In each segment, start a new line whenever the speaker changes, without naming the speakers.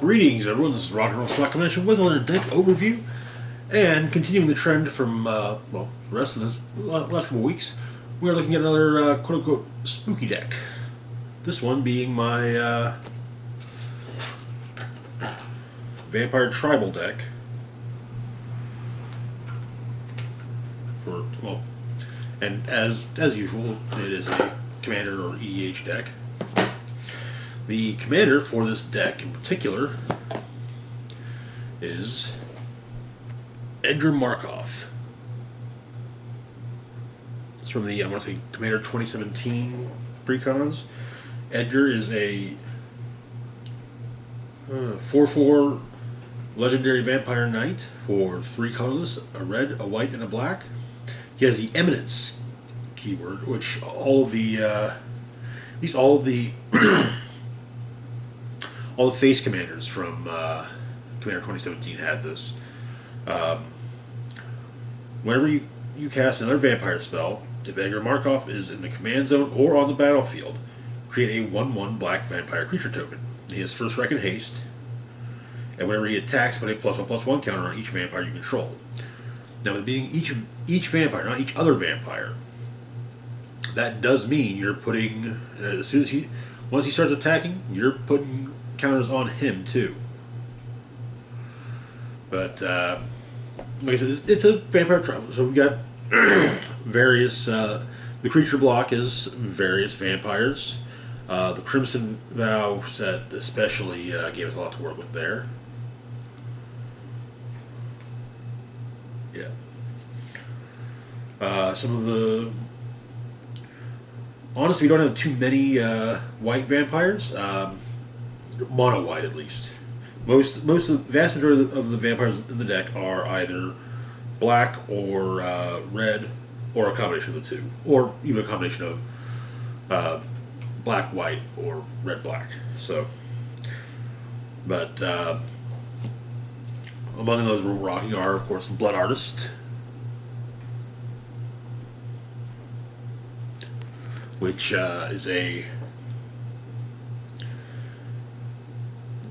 Greetings, everyone. This is Rock and Roll Slack Convention with another deck overview, and continuing the trend from the rest of this last couple weeks, we are looking at another quote-unquote spooky deck. This one being my Vampire Tribal deck. And as usual, it is a Commander or EDH deck. The commander for this deck in particular is Edgar Markov. It's from the, I want to say, Commander 2017 precons. Edgar is a 4/4 legendary vampire knight for 3 colorless, a red, a white, and a black. He has the Eminence keyword, which all of the, at least all of the all the face commanders from Commander 2017 had this. Whenever you cast another vampire spell, if Edgar Markov is in the command zone or on the battlefield, create a 1/1 black vampire creature token. He has first strike and haste, and whenever he attacks, put a +1/+1 counter on each vampire you control. Now, with being each vampire, not each other vampire, that does mean you're putting, as soon as once he starts attacking, you're putting counters on him too. But like I said, it's a vampire tribal, so we got various. The creature block is various vampires. The Crimson Vow set especially gave us a lot to work with there. Yeah. Some of the. Honestly, we don't have too many white vampires. Mono white, at least. Most of the vast majority of the vampires in the deck are either black or red, or a combination of the two, or even a combination of black white or red black. So, but among those we're rocking are, of course, the Blood Artist, which is a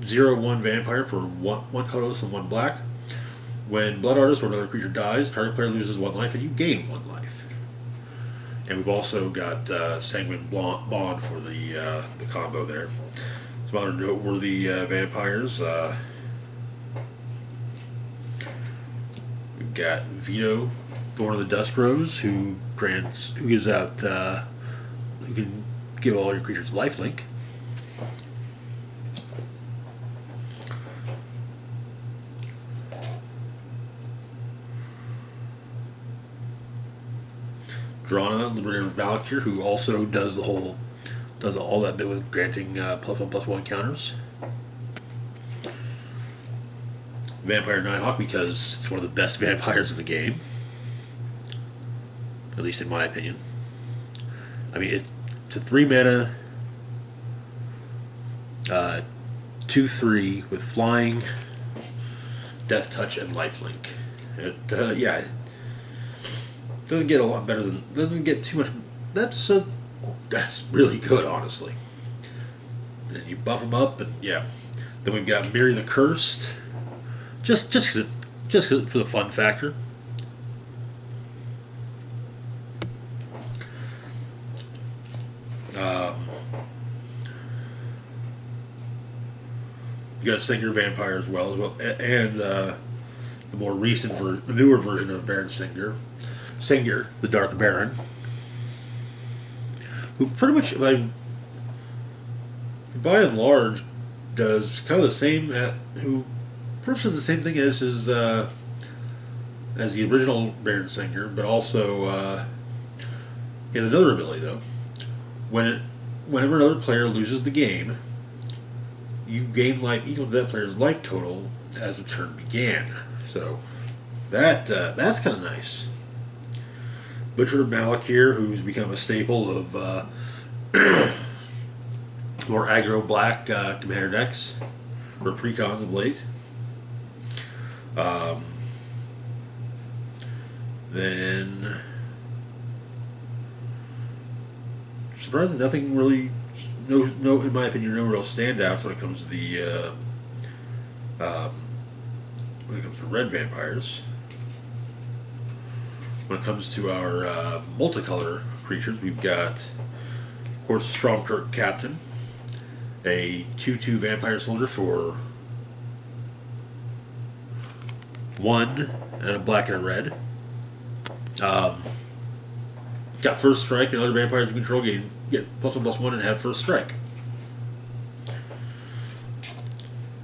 0/1 vampire for one colorless and 1 black. When Blood Artist or another creature dies, target player loses 1 life and you gain 1 life. And we've also got Sanguine Bond for the combo there. Some other noteworthy vampires. We've got Vito, Thorn of the Dusk Rose, who gives out, who can give all your creatures lifelink. Drana, Liberator Valkyr, who also does all that bit with granting +1/+1 counters. Vampire Nighthawk, because it's one of the best vampires in the game, at least in my opinion. I mean, it's a 3-mana 2/3 with flying, death touch, and lifelink. Yeah. Doesn't get a lot better than, doesn't get too much. That's really good, honestly. And you buff them up, and yeah. Then we've got Miri the Cursed, just for the fun factor. You got a Singer Vampire as well, and the more recent, newer version of Baron Singer, the Dark Baron, who pretty much, like, by and large, does kind of the same. Who pretty much does the same thing as the original Baron Singer, but also he has another ability though. Whenever another player loses the game, you gain life equal to that player's life total as the turn began. So that's kind of nice. Butcher Malakir, who's become a staple of more aggro black commander decks or precons of late. Then, surprisingly, nothing really. No, in my opinion, no real standouts when it comes to the Um, when it comes to red vampires, when it comes to our multicolor creatures, we've got, of course, Stormkirk Captain, a 2/2 vampire soldier for 1 and a black and a red. Got first strike, and other vampires you control get +1/+1 and have first strike.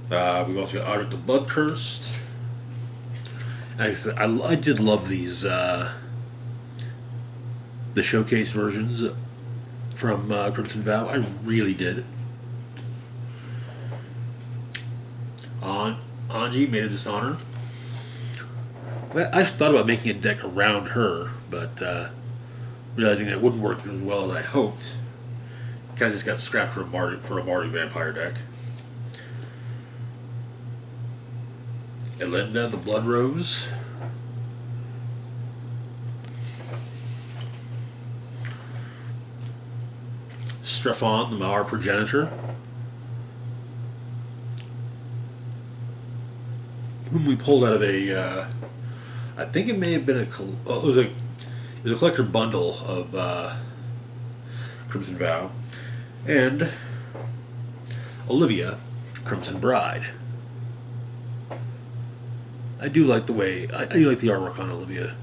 We've also got Audric the Bloodcursed. I did love these, the showcase versions from Crimson Vow. I really did. Anji, Maid of Dishonor. I thought about making a deck around her, but realizing it wouldn't work as well as I hoped, kind of just got scrapped for a Mardu Vampire deck. Elinda, the Blood Rose. Strephon, the Mauer Progenitor. Whom we pulled out of a, I think it may have been it was a collector bundle of Crimson Vow, and Olivia, Crimson Bride. I do like the way I do like the artwork on Olivia.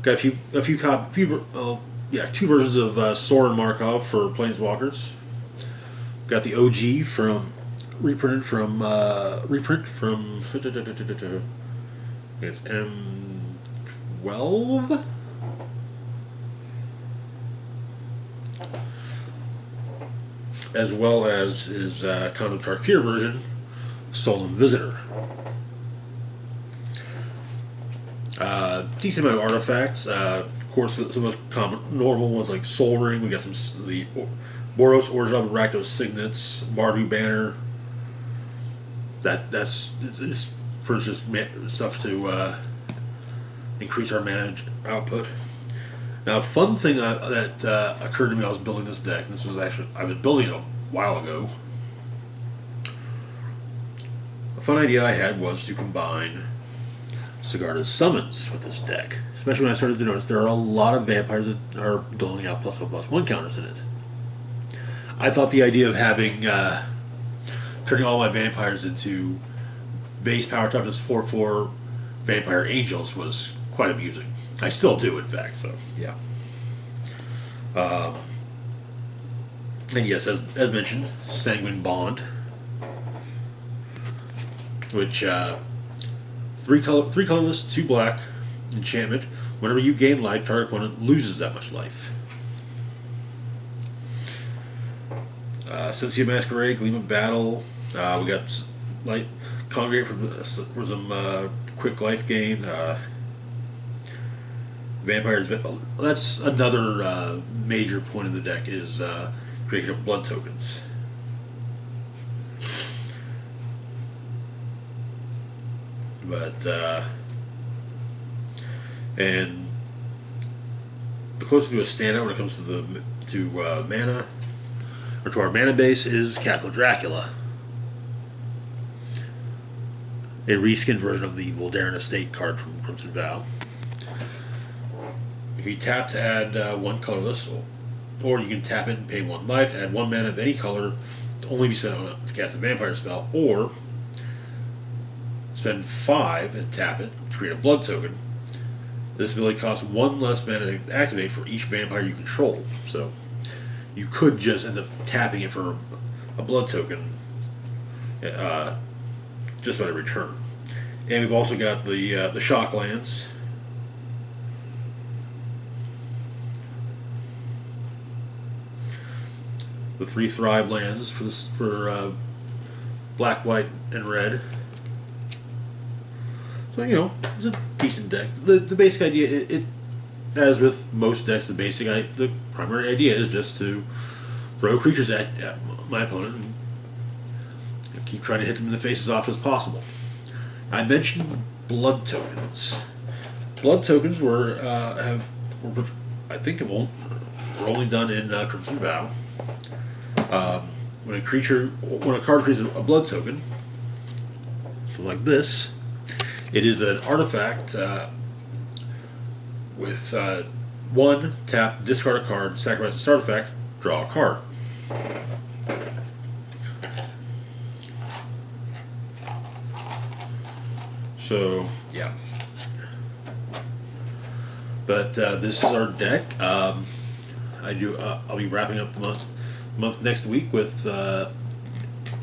Got two versions of Soren Markov for Planeswalkers. Got the OG from reprint from it's M12. As well as his Concept Tarkir version, Stolen Visitor. Decent amount of artifacts. Of course, some of the normal ones like Soul Ring. We got some the Boros, Orzhov, and Rakdos Signets, Mardu Banner. That's for just stuff to increase our mana output. Now, a fun thing that occurred to me when I was building this deck, and this was actually, I was building it a while ago. A fun idea I had was to combine Sigarda's Summons with this deck, especially when I started to notice there are a lot of vampires that are doling out +1/+1 counters in it. I thought the idea of having turning all my vampires into base power toughness 4/4 vampire angels was quite amusing. I still do, in fact. So yeah. And yes, as mentioned, Sanguine Bond, which three colorless, 2 black enchantment. Whenever you gain life, target opponent loses that much life. Sensia Masquerade, Gleam of Battle. We got light Congregate for some quick life gain. Vampires. That's another major point of the deck is creation of blood tokens. But and the closest to a standout when it comes to mana or to our mana base is Castle Dracula, a reskinned version of the Voldaren Estate card from Crimson Vow. If you tap to add 1 colorless, or you can tap it and pay 1 life, add 1 mana of any color to only be spent on to cast a vampire spell, or spend 5 and tap it to create a blood token. This ability costs 1 less mana to activate for each vampire you control. So you could just end up tapping it for a blood token just about every turn. And we've also got the shock lands. The 3 Thrive lands for black, white, and red. So, it's a decent deck. The basic idea, it as with most decks, the primary idea is just to throw creatures at my opponent and keep trying to hit them in the face as often as possible. I mentioned blood tokens. Blood tokens were only done in Crimson Vow. when a card creates a blood token, so like this, it is an artifact with 1 tap, discard a card, sacrifice this artifact, draw a card. So yeah, but this is our deck. I'll be wrapping up the month next week with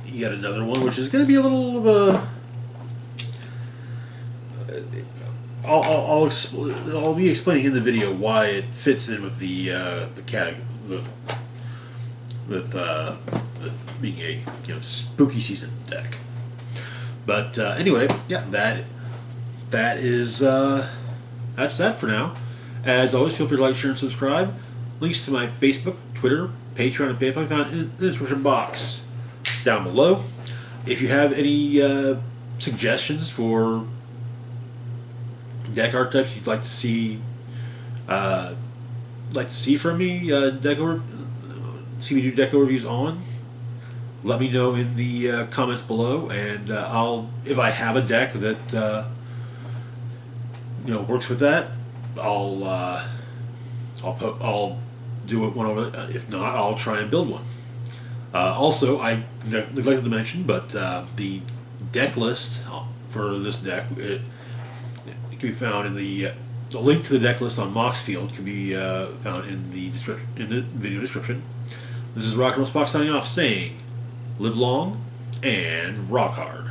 yet another one, which is going to be a little of a. I'll be explaining in the video why it fits in with the category with being a spooky season deck. But anyway, yeah, that's that for now. As always, feel free to like, share, and subscribe. Links to my Facebook, Twitter, Patreon, and PayPal found in the description box down below. If you have any suggestions for deck archetypes you'd like to see from me, see me do deck overviews on, let me know in the comments below, and if I have a deck that works with that, I'll do it one over. If not, I'll try and build one. Also, I neglected to mention, but the deck list for this deck, it can be found in the link to the deck list on Moxfield can be found in the video description. This is Rock and Roll Spock signing off, saying, live long and rock hard.